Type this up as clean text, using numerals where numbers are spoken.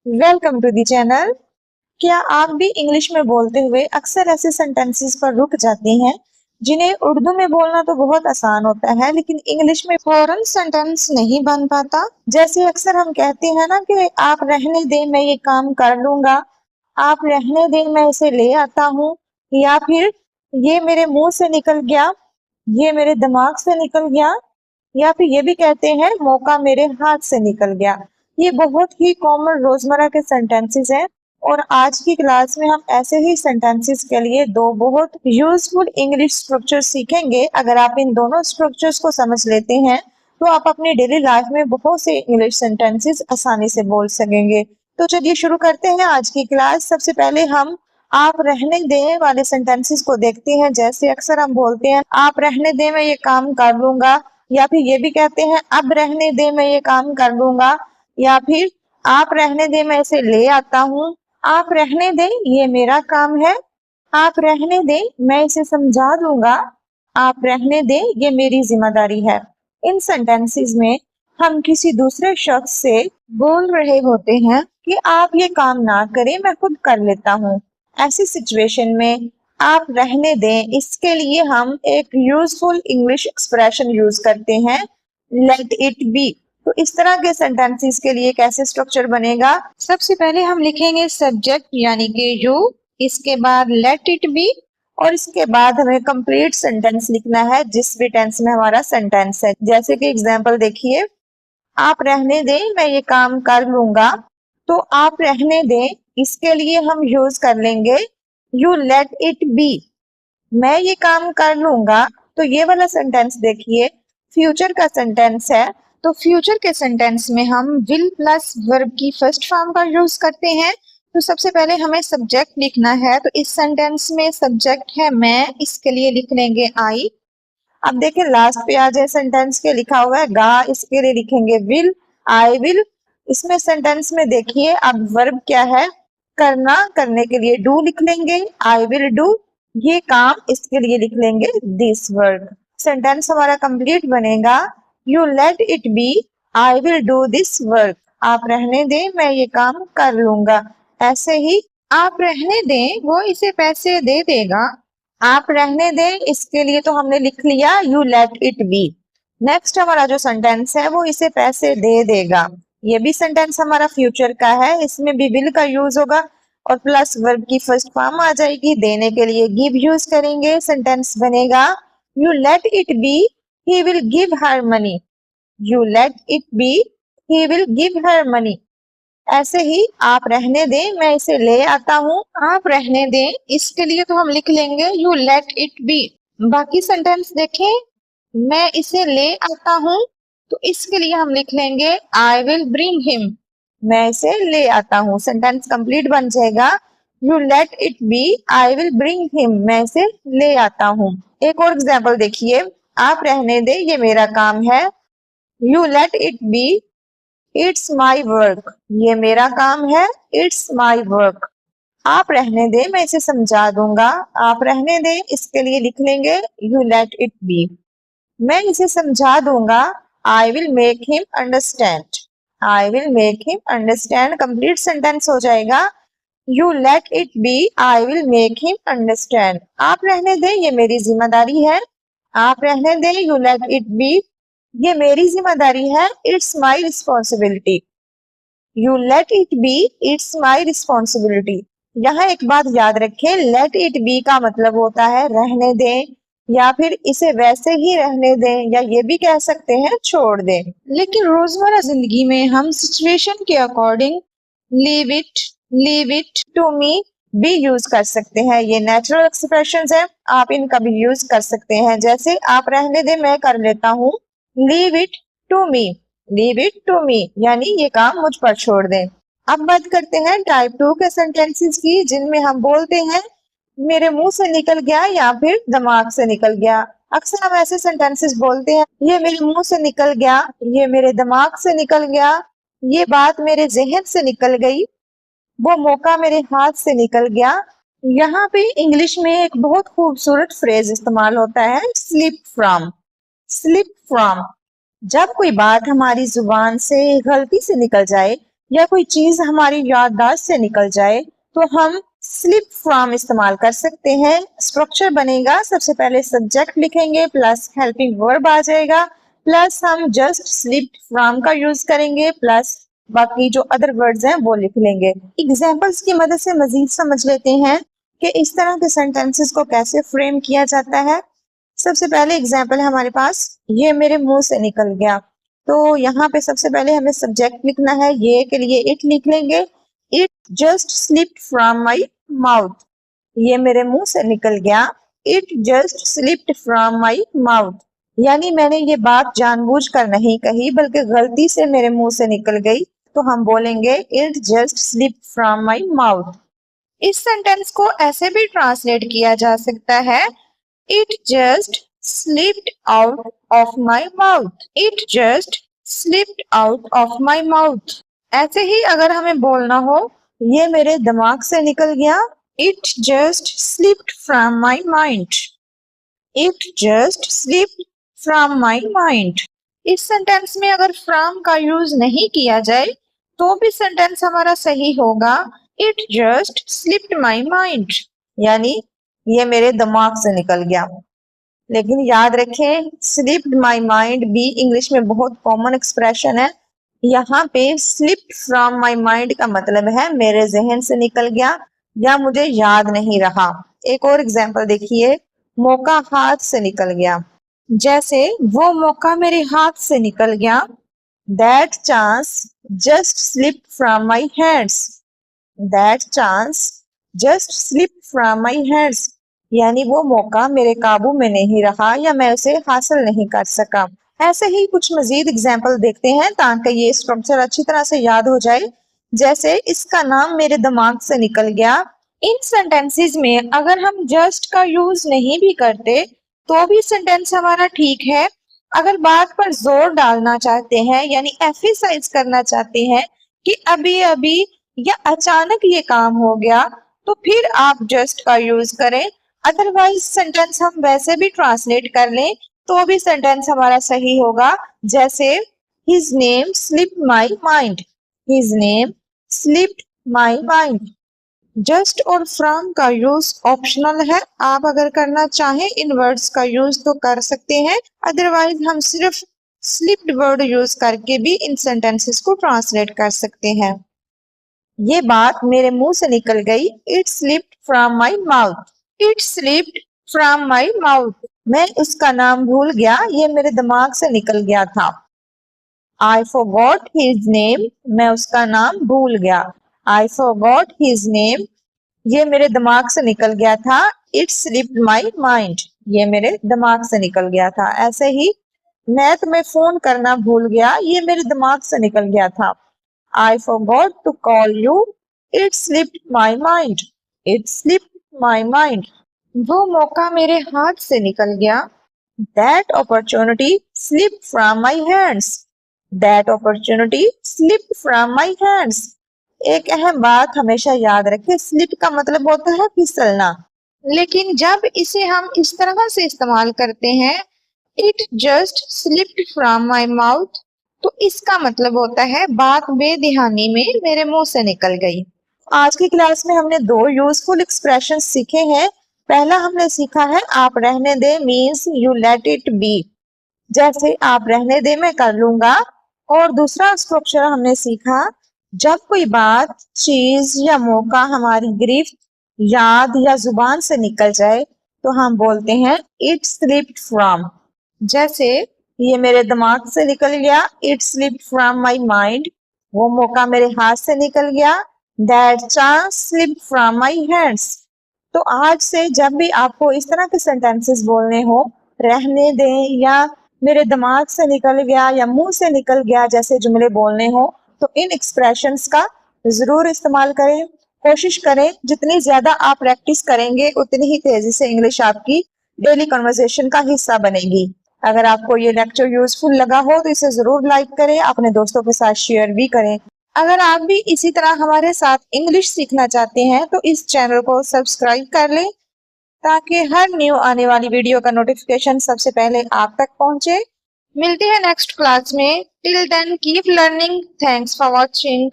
Welcome to the channel. क्या आप भी इंग्लिश में बोलते हुए अक्सर ऐसे सेंटेंसेस पर रुक जाते हैं जिन्हें उर्दू में बोलना तो बहुत आसान होता है लेकिन इंग्लिश में फौरन सेंटेंस नहीं बन पाता। जैसे अक्सर हम कहते हैं ना कि आप रहने दें, मैं ये काम कर लूंगा। आप रहने दें, मैं इसे ले आता हूँ। या फिर ये मेरे मुंह से निकल गया, ये मेरे दिमाग से निकल गया। या फिर ये भी कहते हैं मौका मेरे हाथ से निकल गया। ये बहुत ही कॉमन रोजमर्रा के सेंटेंसेस हैं और आज की क्लास में हम ऐसे ही सेंटेंसेस के लिए दो बहुत यूजफुल इंग्लिश स्ट्रक्चर सीखेंगे। अगर आप इन दोनों स्ट्रक्चर्स को समझ लेते हैं तो आप अपनी डेली लाइफ में बहुत से इंग्लिश सेंटेंसेस आसानी से बोल सकेंगे। तो चलिए शुरू करते हैं आज की क्लास। सबसे पहले हम आप रहने दें वाले सेंटेंसेस को देखते हैं। जैसे अक्सर हम बोलते हैं आप रहने दें, मैं ये काम कर लूंगा। या फिर ये भी कहते हैं अब रहने दे, मैं ये काम कर लूंगा। या फिर आप रहने दे, मैं इसे ले आता हूँ। आप रहने दे, ये मेरा काम है। आप रहने दे, मैं इसे समझा दूंगा। आप रहने दे, ये मेरी जिम्मेदारी है। इन सेंटेंसेस में हम किसी दूसरे शख्स से बोल रहे होते हैं कि आप ये काम ना करें, मैं खुद कर लेता हूँ। ऐसी सिचुएशन में आप रहने दें, इसके लिए हम एक यूजफुल इंग्लिश एक्सप्रेशन यूज करते हैं, लेट इट बी। तो इस तरह के सेंटेंसेस के लिए कैसे स्ट्रक्चर बनेगा? सबसे पहले हम लिखेंगे सब्जेक्ट यानी कि यू, इसके बाद लेट इट बी और इसके बाद हमें कंप्लीट सेंटेंस लिखना है जिस भी टेंस में हमारा सेंटेंस है। जैसे कि एग्जांपल देखिए, आप रहने दें, मैं ये काम कर लूंगा। तो आप रहने दें, इसके लिए हम यूज कर लेंगे यू लेट इट बी। मैं ये काम कर लूंगा। तो ये वाला सेंटेंस देखिए, फ्यूचर का सेंटेंस है। तो फ्यूचर के सेंटेंस में हम विल प्लस वर्ब की फर्स्ट फॉर्म का यूज करते हैं। तो सबसे पहले हमें सब्जेक्ट लिखना है। तो इस सेंटेंस में सब्जेक्ट है मैं, इसके लिए लिख लेंगे आई। अब देखिए लास्ट पे आ जाए सेंटेंस के, लिखा हुआ है गा, इसके लिए लिखेंगे विल, आई विल। इसमें सेंटेंस में देखिए अब वर्ब क्या है, करना, करने के लिए डू लिख लेंगे, आई विल डू ये काम, इसके लिए लिख लेंगे दिस वर्क। सेंटेंस हमारा कंप्लीट बनेगा, you let it be, I will do this work. आप रहने दें, मैं ये काम कर लूंगा। ऐसे ही आप रहने दें, वो इसे पैसे दे देगा। आप रहने दें, इसके लिए तो हमने लिख लिया you let it be. Next हमारा जो सेंटेंस है वो इसे पैसे दे देगा। ये भी सेंटेंस हमारा फ्यूचर का है, इसमें भी विल का यूज होगा और प्लस वर्ब की फर्स्ट फॉर्म आ जाएगी। देने के लिए गिव यूज करेंगे। सेंटेंस बनेगा you let it be, he will give her money. You let it be, he will give her money. ऐसे ही आप रहने दें, मैं इसे ले आता हूँ। आप रहने दें, इसके लिए तो हम लिख लेंगे यू लेट इट बी। बाकी सेंटेंस देखें, मैं इसे ले आता हूँ। तो इसके लिए हम लिख लेंगे आई विल ब्रिंग हिम। मैं इसे ले आता हूँ। सेंटेंस कंप्लीट बन जाएगा you let it be, I will bring him. मैं इसे ले आता हूँ। एक और एग्जाम्पल देखिए, आप रहने दे, ये मेरा काम है। You let it be, it's my work. ये मेरा काम है, इट्स माई वर्क। आप रहने दे, मैं इसे समझा दूंगा। आप रहने दे, इसके लिए लिख लेंगे यू लेट इट बी। मैं इसे समझा दूंगा, I will make him understand. I will make him understand complete sentence हो जाएगा you let it be, I will make him understand. आप रहने दे, ये मेरी जिम्मेदारी है। आप रहने दे, यू लेट इट बी, ये मेरी जिम्मेदारी है, it's my responsibility. You let it be, it's my responsibility. यहाँ एक बात याद रखें, लेट इट बी का मतलब होता है रहने दें या फिर इसे वैसे ही रहने दें, या ये भी कह सकते हैं छोड़ दें। लेकिन रोजमर्रा जिंदगी में हम सिचुएशन के according leave it to me भी यूज कर सकते हैं। ये नेचुरल एक्सप्रेशंस हैं, आप इनका भी यूज कर सकते हैं। जैसे आप रहने दें, मैं कर लेता हूँ। Leave it to me, leave it to me यानी ये काम मुझ पर छोड़ दें। अब बात करते हैं टाइप 2 के सेंटेंसेस की, जिनमें हम बोलते हैं मेरे मुंह से निकल गया या फिर दिमाग से निकल गया। अक्सर हम ऐसे सेंटेंसेस बोलते हैं ये मेरे मुंह से निकल गया, ये मेरे दिमाग से निकल गया, ये बात मेरे जहन से निकल गई, वो मौका मेरे हाथ से निकल गया। यहाँ पे इंग्लिश में एक बहुत खूबसूरत फ्रेज इस्तेमाल होता है, स्लिप फ्रॉम। स्लिप फ्रॉम, जब कोई बात हमारी जुबान से गलती से निकल जाए या कोई चीज हमारी याददाश्त से निकल जाए तो हम स्लिप फ्रॉम इस्तेमाल कर सकते हैं। स्ट्रक्चर बनेगा, सबसे पहले सब्जेक्ट लिखेंगे प्लस हेल्पिंग वर्ब आ जाएगा, प्लस हम जस्ट स्लिप्ड फ्रॉम का यूज करेंगे, प्लस बाकी जो अदर वर्ड्स हैं वो लिख लेंगे। एग्जाम्पल्स की मदद से मजीद समझ लेते हैं कि इस तरह के सेंटेंसेस को कैसे फ्रेम किया जाता है। सबसे पहले एग्जाम्पल है हमारे पास, ये मेरे मुंह से निकल गया। तो यहाँ पे सबसे पहले हमें सब्जेक्ट लिखना है, ये के लिए इट लिख लेंगे। It just slipped from my mouth, ये मेरे मुंह से निकल गया। It just slipped from my mouth, यानी मैंने ये बात जानबूझकर नहीं कही बल्कि गलती से मेरे मुंह से निकल गई, तो हम बोलेंगे it just slipped from my mouth. इस सेंटेंस को ऐसे भी ट्रांसलेट किया जा सकता है, it just slipped out of my mouth. It just slipped out of my mouth. ऐसे ही अगर हमें बोलना हो, ये मेरे दिमाग से निकल गया, it just slipped from my mind. It just slipped from my mind. इस सेंटेंस में अगर from का यूज नहीं किया जाए तो भी सेंटेंस हमारा सही होगा, it just slipped my mind, यानी ये मेरे दिमाग से निकल गया। लेकिन याद रखें, स्लिप्ड माई माइंड भी इंग्लिश में बहुत कॉमन एक्सप्रेशन है। यहाँ पे स्लिप्ड फ्रॉम माई माइंड का मतलब है मेरे जहन से निकल गया या मुझे याद नहीं रहा। एक और एग्जांपल देखिए, मौका हाथ से निकल गया। जैसे वो मौका मेरे हाथ से निकल गया, that chance just slipped from my hands. That chance just slipped from my hands, यानी वो मौका मेरे काबू में नहीं रहा या मैं उसे हासिल नहीं कर सका। ऐसे ही कुछ मजीद एग्जाम्पल देखते हैं ताकि ये स्ट्रक्चर अच्छी तरह से याद हो जाए। जैसे इसका नाम मेरे दिमाग से निकल गया। इन सेंटेंसेस में अगर हम जस्ट का यूज नहीं भी करते तो भी सेंटेंस हमारा ठीक है। अगर बात पर जोर डालना चाहते हैं यानी एम्फसाइज करना चाहते हैं कि अभी अभी या अचानक ये काम हो गया, तो फिर आप जस्ट का यूज करें। अदरवाइज सेंटेंस हम वैसे भी ट्रांसलेट कर लें तो भी सेंटेंस हमारा सही होगा। जैसे his name slipped my mind, his name slipped my mind. Just और फ्रॉम का यूज ऑप्शनल है, आप अगर करना चाहें इन वर्ड्स का यूज तो कर सकते हैं, अदरवाइज हम सिर्फ स्लिप्ड वर्ड यूज करके भी इन सेंटेंसेस को ट्रांसलेट कर सकते हैं। ये बात मेरे मुंह से निकल गई, it slipped from my mouth. It slipped from my mouth. मैं उसका नाम भूल गया, ये मेरे दिमाग से निकल गया था। I forgot his name. मैं उसका नाम भूल गया। I forgot his name. ये मेरे दिमाग से निकल गया था। It slipped my mind. ये मेरे दिमाग से निकल गया था। ऐसे ही मैं तुम्हें फोन करना भूल गया, ये मेरे दिमाग से निकल गया था। I forgot to call you. It slipped my mind. It slipped my mind. वो मौका मेरे हाथ से निकल गया। That opportunity slipped from my hands. That opportunity slipped from my hands. एक अहम बात हमेशा याद रखें, स्लिप का मतलब होता है फिसलना, लेकिन जब इसे हम इस तरह से इस्तेमाल करते हैं, it just slipped from my mouth, तो इसका मतलब होता है बात बेध्यानी में मेरे मुंह से निकल गई। आज की क्लास में हमने दो यूजफुल एक्सप्रेशन सीखे हैं। पहला हमने सीखा है आप रहने दे means you let it be, जैसे आप रहने दे मैं कर लूंगा। और दूसरा स्ट्रक्चर हमने सीखा, जब कोई बात, चीज या मौका हमारी गिरफ्त, याद या जुबान से निकल जाए तो हम बोलते हैं इट स्लिप्ड फ्रॉम। जैसे ये मेरे दिमाग से निकल गया, it slipped from my mind. वो मौका मेरे हाथ से निकल गया, that chance slipped from my hands. तो आज से जब भी आपको इस तरह के सेंटेंसेस बोलने हो, रहने दें या मेरे दिमाग से निकल गया या मुंह से निकल गया जैसे जुमले बोलने हो, तो इन एक्सप्रेशंस का जरूर इस्तेमाल करें। कोशिश करें जितनी ज्यादा आप प्रैक्टिस करेंगे उतनी ही तेजी से इंग्लिश आपकी डेली कन्वर्सेशन का हिस्सा बनेगी। अगर आपको ये लेक्चर यूजफुल लगा हो तो इसे जरूर लाइक करें, अपने दोस्तों के साथ शेयर भी करें। अगर आप भी इसी तरह हमारे साथ इंग्लिश सीखना चाहते हैं तो इस चैनल को सब्सक्राइब कर लें ताकि हर न्यू आने वाली वीडियो का नोटिफिकेशन सबसे पहले आप तक पहुंचे। मिलते हैं नेक्स्ट क्लास में। Till then keep learning. Thanks for watching.